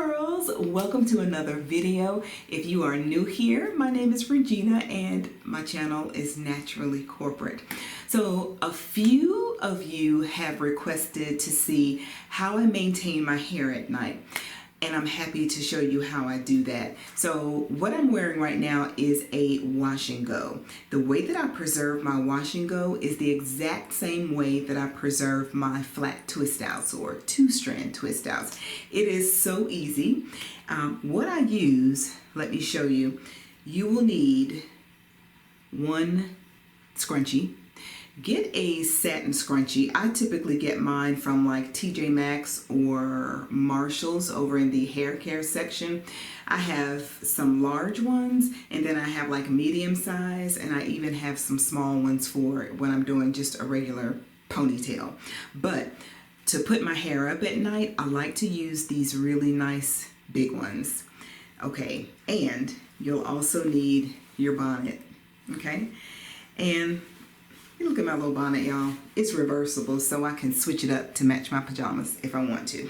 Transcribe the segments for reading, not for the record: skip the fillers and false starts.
pearls, welcome to another video. If you are new here, my name is Regina and my channel is Naturally Corporate. So a few of you have requested to see how I maintain my hair at night, and I'm happy to show you how I do that. So what I'm wearing right now is a wash and go. The way that I preserve my wash and go is the exact same way that I preserve my flat twist outs or 2-strand twist outs. It is so easy. What I use, let me show you. You will need one scrunchie. Get a satin scrunchie. I typically get mine from like TJ Maxx or Marshall's over in the hair care section. I have some large ones, and then I have like medium size, and I even have some small ones for when I'm doing just a regular ponytail. But to put my hair up at night, I like to use these really nice big ones. Okay, and you'll also need your bonnet, okay? And look at my little bonnet, y'all. It's reversible, so I can switch it up to match my pajamas if I want to.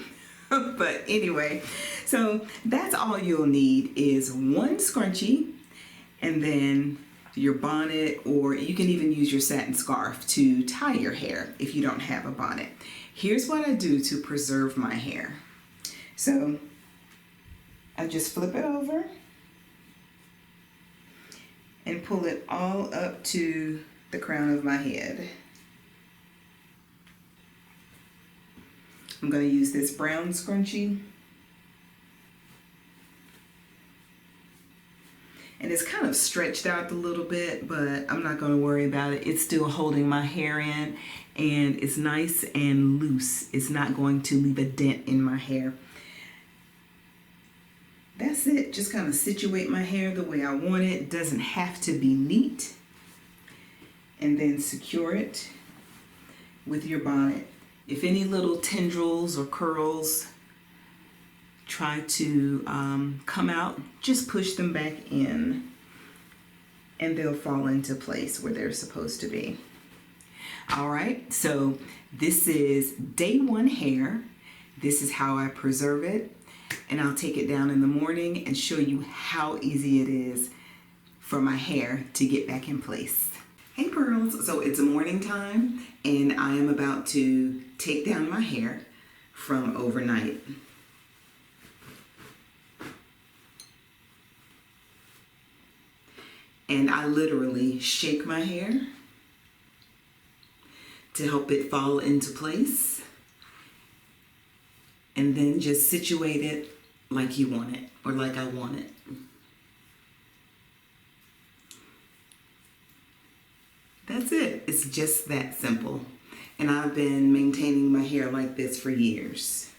But anyway, so that's all you'll need is one scrunchie and then your bonnet, or you can even use your satin scarf to tie your hair if you don't have a bonnet. Here's what I do to preserve my hair. So I just flip it over and pull it all up to the crown of my head. I'm going to use this brown scrunchie. And it's kind of stretched out a little bit, but I'm not going to worry about it. It's still holding my hair in, and it's nice and loose. It's not going to leave a dent in my hair. That's it. Just kind of situate my hair the way I want it. It doesn't have to be neat. And then secure it with your bonnet. If any little tendrils or curls try to come out, just push them back in and they'll fall into place where they're supposed to be. All right, so this is day one hair. This is how I preserve it, and I'll take it down in the morning and show you how easy it is for my hair to get back in place. Hey pearls, so it's morning time and I am about to take down my hair from overnight. And I literally shake my hair to help it fall into place, and then just situate it like you want it, or like I want it. That's it. It's just that simple. And I've been maintaining my hair like this for years.